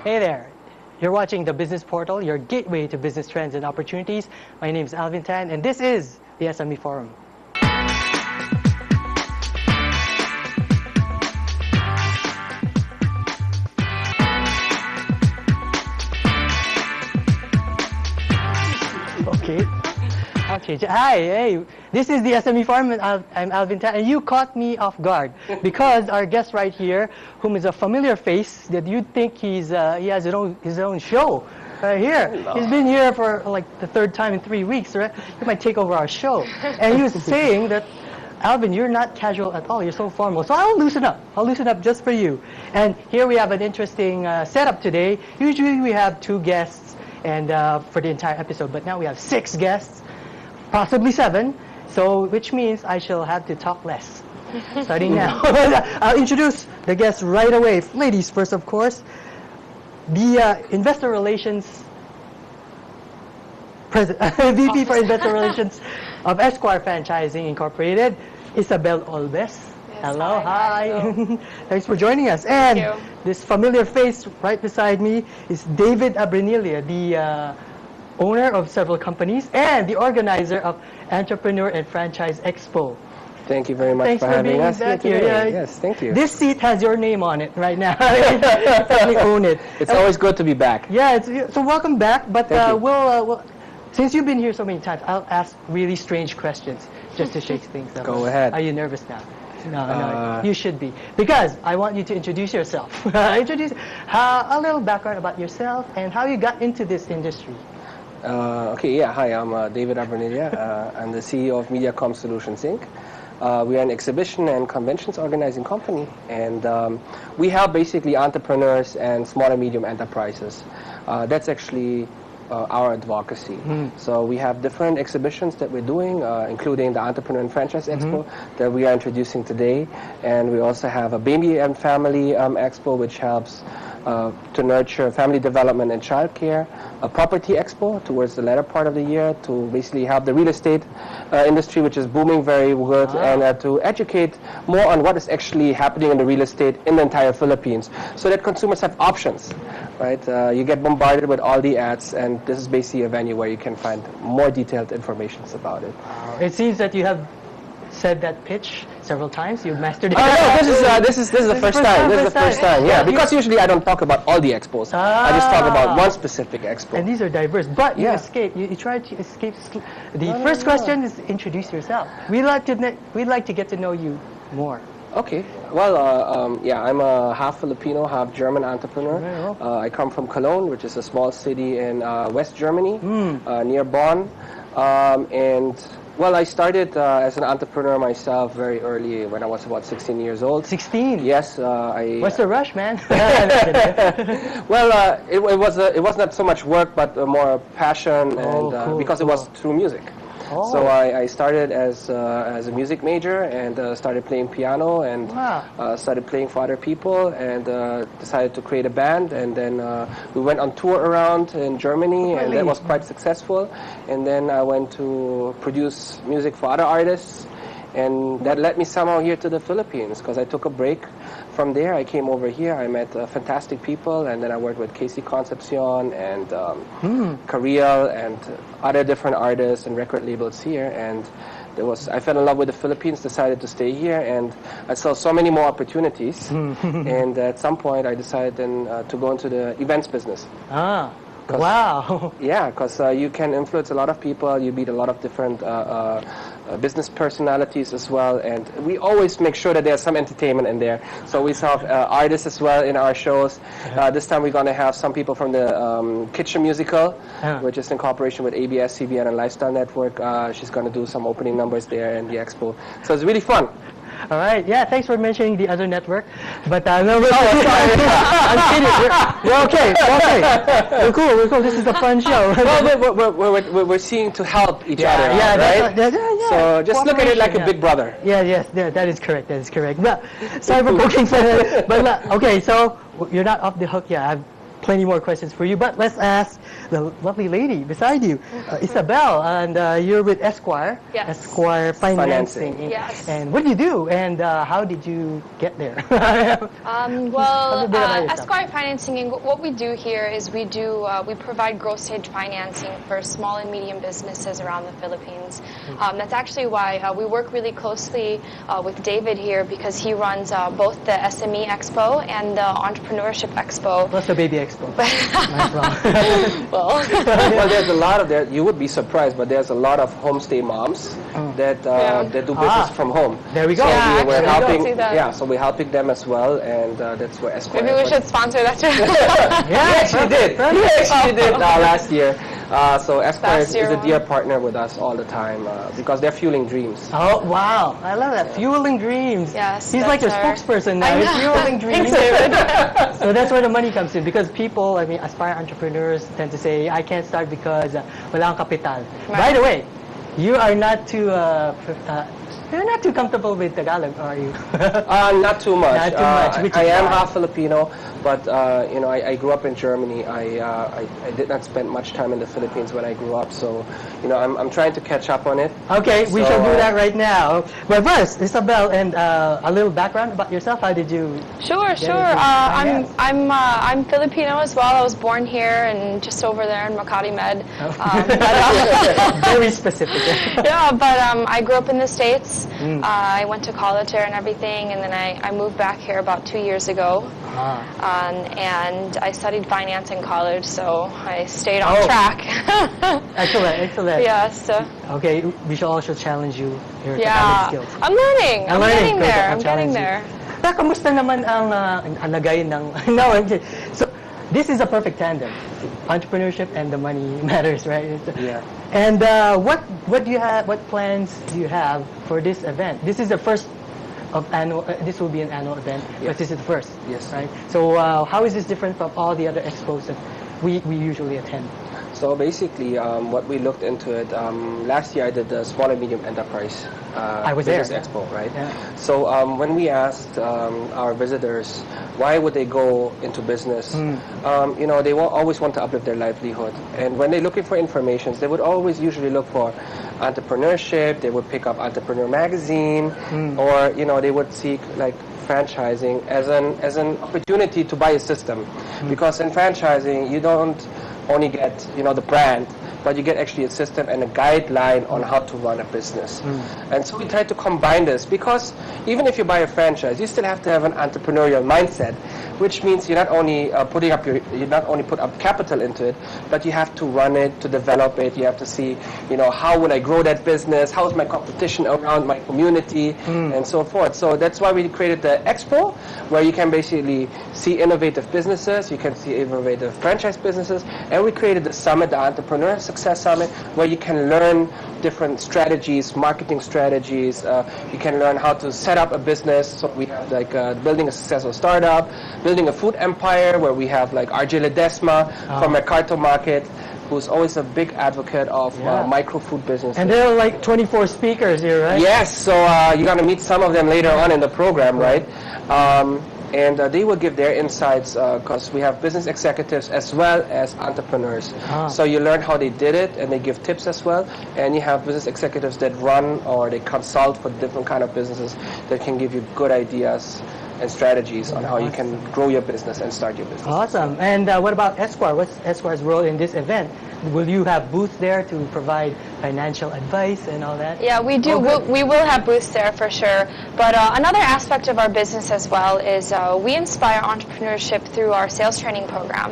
Hey there. You're watching the Business Portal, your gateway to business trends and opportunities. My name is Alvin and this is the SME Forum. Okay. I'll change it. Hi, hey. This is the SME Forum, and I'm Alvin and you caught me off guard because our guest right here, whom is a familiar face that you'd think he has his own show right here. Hello. He's been here for like the third time in 3 weeks, right? He might take over our show. And he was saying that, Alvin, you're not casual at all. You're so formal. So I'll loosen up. I'll loosen up just for you. And here we have an interesting setup today. Usually we have 2 guests and for the entire episode, but now we have 6 guests, possibly 7. So, which means I shall have to talk less, starting now. I'll introduce the guests right away. Ladies first, of course. The Investor Relations VP for Investor Relations of Esquire Franchising Incorporated, Isabelle Olbes. Yes, hello, hi. Thanks for joining us. And this familiar face right beside me is David Abrenilla, the owner of several companies and the organizer of Entrepreneurial and Franchise Expo. Thank you very much for having us here today. Yes, thank you. This seat has your name on it right now. You own it. It's always good to be back. Yeah, so welcome back. But we'll since you've been here so many times, I'll ask really strange questions just to shake things up. Go ahead. Are you nervous now? No, you should be. Because I want you to introduce yourself. Introduce a little background about yourself and how you got into this industry. Hi, I'm David Abrenilla. I'm the CEO of MEDIACOM Solutions, Inc. We are an exhibition and conventions organizing company, and we help basically entrepreneurs and small and medium enterprises. That's actually our advocacy. So we have different exhibitions that we're doing, including the Entrepreneur and Franchise Expo that we are introducing today, and we also have a Baby and Family Expo, which helps to nurture family development and childcare, a property expo towards the latter part of the year to basically help the real estate industry, which is booming very good, and to educate more on what is actually happening in the real estate in the entire Philippines, so that consumers have options, right? You get bombarded with all the ads, and this is basically a venue where you can find more detailed information about it. It seems that you have said that pitch several times. You've mastered it. Oh no, this is the first time. This is the first time. Yeah, because usually I don't talk about all the expos. I just talk about one specific expo. And these are diverse. But you escape. You try to escape. The first question is introduce yourself. We'd like to get to know you more. Okay. Well, I'm a half Filipino, half German entrepreneur. I come from Cologne, which is a small city in West Germany, near Bonn, and well, I started as an entrepreneur myself very early when I was about 16 years old. 16? Yes. What's the rush, man? Well, it was not so much work, but more passion, and because it was through music. So I started as a music major and started playing piano and started playing for other people and decided to create a band, and then we went on tour around in Germany, and that was quite successful. And then I went to produce music for other artists, and that led me somehow here to the Philippines because I took a break. From there, I came over here. I met fantastic people, and then I worked with Casey Concepcion and Cariel and other different artists and record labels here. And I fell in love with the Philippines, decided to stay here, and I saw so many more opportunities. And at some point, I decided then to go into the events business. Wow. Yeah, because you can influence a lot of people. You meet a lot of different business personalities as well, and we always make sure that there's some entertainment in there. So we have artists as well in our shows. This time we're going to have some people from the Kitchen Musical, which is in cooperation with ABS, CBN, and Lifestyle Network. She's going to do some opening numbers there in the expo. So it's really fun. All right. Yeah, thanks for mentioning the other network. But no, I'm kidding. We're okay. We're cool. This is a fun show. Well, we're seeing to help each other out, right? So just look at it like a big brother. Yes, that is correct. Well, sorry for poking fun. But okay, so you're not off the hook yet. I've plenty more questions for you, but let's ask the lovely lady beside you, Isabelle, and you're with Esquire. Yes. Esquire Financing. Financing. Yes. And what do you do, and how did you get there? Well, bit about yourself. Esquire Financing, what we do here is we provide growth stage financing for small and medium businesses around the Philippines. That's actually why we work really closely with David here, because he runs both the SME Expo and the Entrepreneurship Expo. What's the Baby Expo? Might as well. Well, There's a lot of that. You would be surprised, but there's a lot of homestay moms that do business from home. There we go. So Yeah, we're actually, helping. we do see that. Yeah, so we're helping them as well, and that's where Esquire. maybe we should sponsor that too. He actually did. He actually did last year. So Esquire Last year is a one. dear partner with us all the time because they're fueling dreams. Oh, wow. I love that. Fueling dreams. Yes, He's like your that's our- spokesperson now. I He's know. fueling dreams. Thanks, David. So that's where the money comes in, because people, I mean, aspire entrepreneurs tend to say, I can't start because wala akong kapital. By the way, you are not too you're not too comfortable with Tagalog, are you? Not too much. Not too much, which I is am why. half Filipino, but I grew up in Germany. I did not spend much time in the Philippines when I grew up, so I'm trying to catch up on it. Okay, we So, shall do that right now. But first, Isabelle, and a little background about yourself. How did you? Sure. into finance? I'm Filipino as well. I was born here and just over there in Makati Med. Very specific. Yeah, but I grew up in the States. I went to college there and everything, and then I moved back here about 2 years ago. And I studied finance in college, so I stayed on track. Excellent. Yes. Okay, we shall also challenge you your Yeah. Tagalog skills. I'm learning. I'm getting Great, there. I'll I'm challenge getting you. there. Kaya, kamusta naman ang alagay ng... No, I'm kidding. So, this is a perfect tandem. Entrepreneurship and the money matters, right? Yeah. And what do you have? What plans do you have for this event? This is the first of annual. This will be an annual event, but Yes. this is the first. Yes. Right. So how is this different from all the other expos that we usually attend? So basically, what we looked into it, last year I did the Small and Medium Enterprise I was Business there. Expo, right? Yeah. So when we asked our visitors why would they go into business, they will always want to uplift their livelihood. And when they're looking for information, they would always usually look for entrepreneurship, they would pick up Entrepreneur Magazine, or they would seek like franchising as an opportunity to buy a system. Because in franchising, you don't only get the brand, but you get actually a system and a guideline on how to run a business. And so we try to combine this, because even if you buy a franchise, you still have to have an entrepreneurial mindset, which means you not only put up capital into it, but you have to run it, to develop it. You have to see, how will I grow that business? How is my competition around my community, and so forth. So that's why we created the Expo, where you can basically see innovative businesses, you can see innovative franchise businesses, and we created the summit, the Entrepreneur Success Summit, where you can learn different strategies, marketing strategies. You can learn how to set up a business. So we have like building a successful startup, building a food empire, where we have like RJ Ledesma from Mercato Market, who's always a big advocate of micro food business. And there are like 24 speakers here, right? Yes, so you're going to meet some of them later on in the program, right? And they will give their insights, because we have business executives as well as entrepreneurs. So you learn how they did it, and they give tips as well. And you have business executives that run or they consult for different kind of businesses that can give you good ideas and strategies on how you can grow your business and start your business. Awesome. And what about Esquire? What's Esquire's role in this event? Will you have booths there to provide financial advice and all that? Yeah, we do. We will have booths there for sure. But another aspect of our business as well is we inspire entrepreneurship through our sales training program.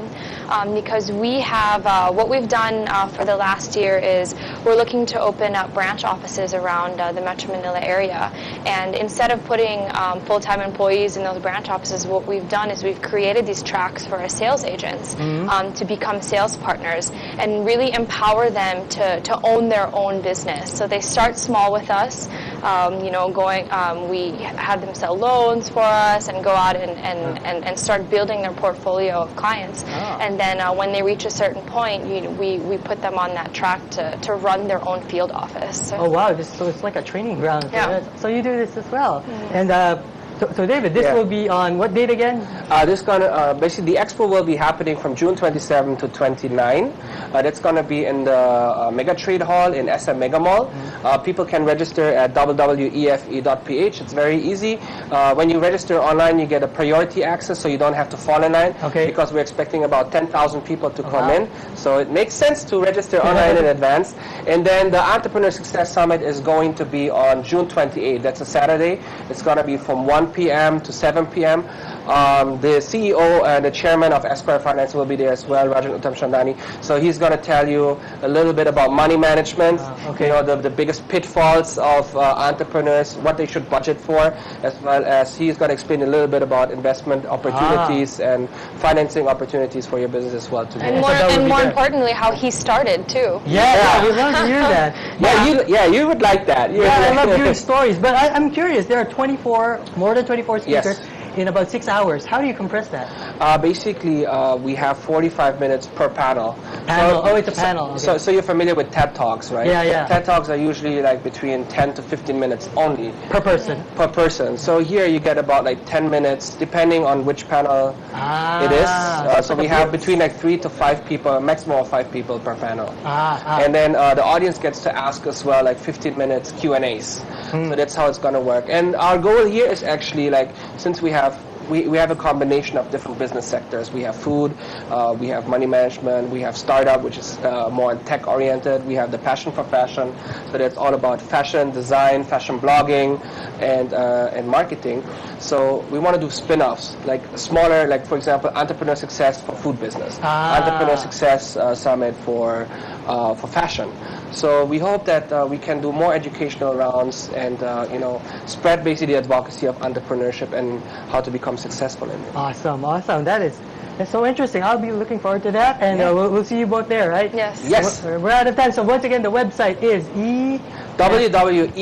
Because we have, what we've done for the last year is we're looking to open up branch offices around the Metro Manila area. And instead of putting full-time employees in those branch offices, what we've done is we've created these tracks for our sales agents to become sales partners and really empower them to own their own business. So they start small with us, we have them sell loans for us and go out and start building their portfolio of clients. And then when they reach a certain point, we put them on that track to run their own field office. Oh wow, so it's like a training ground. Yeah. So you do this as well. And So David, this Yeah. will be on what date again? This gonna basically the expo will be happening from June 27 to 29. That's gonna be in the Mega Trade Hall in SM Mega Mall. People can register at www.efe.ph. It's very easy. When you register online, you get a priority access, so you don't have to fall in line. Okay. Because we're expecting about 10,000 people to come wow. in, so it makes sense to register online in advance. And then the Entrepreneur Success Summit is going to be on June 28th. That's a Saturday. It's gonna be from 1 p.m. to 7 p.m. The CEO and the chairman of Esquire Finance will be there as well, Rajan Uttam Chandani. So he's going to tell you a little bit about money management, okay. you know, the biggest pitfalls of entrepreneurs, what they should budget for, as well as he's going to explain a little bit about investment opportunities and financing opportunities for your business as well. Today. And more importantly, how he started too. Yeah, we want to hear that. You would like that. I love hearing stories. But I'm curious, there are more than 24 speakers. Yes. In about 6 hours. How do you compress that? Basically, we have 45 minutes per panel. Panel. It's a panel. Okay. So you're familiar with TED Talks, right? Yeah. TED Talks are usually like between 10 to 15 minutes only. Per person. Per person. So here you get about like 10 minutes, depending on which panel it is. So we have between like 3 to 5 people, maximum of 5 people per panel. And then the audience gets to ask as well like 15 minutes Q&As. So that's how it's going to work. And our goal here is actually like, since we have a combination of different business sectors. We have food, we have money management, we have startup, which is more tech oriented. We have the passion for fashion, so that's all about fashion design, fashion blogging, and marketing. So we want to do spin-offs, like smaller, like for example, Entrepreneur Success for food business, Entrepreneur Success Summit for fashion. So we hope that we can do more educational rounds and spread basically the advocacy of entrepreneurship and how to become successful in it. Awesome. That's so interesting. I'll be looking forward to that, and we'll see you both there, right? Yes. We're out of time. So once again, the website is www.efe.ph.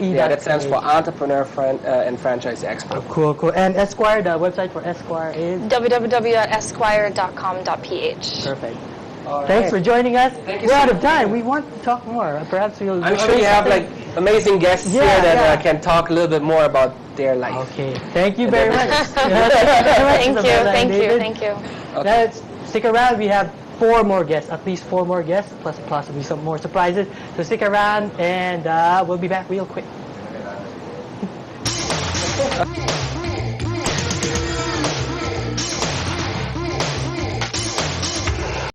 Yeah, that stands for Entrepreneur and Franchise Expo. Cool. And Esquire, the website for Esquire is www.esquire.com.ph. perfect. Thanks for joining us. We're out of time. We want to talk more. Perhaps we'll. I'm sure you have like amazing guests here that can talk a little bit more about their life. Okay. Thank you very much. Thank you. Let's stick around. We have 4 more guests, at least 4 more guests, plus possibly some more surprises. So stick around, and we'll be back real quick.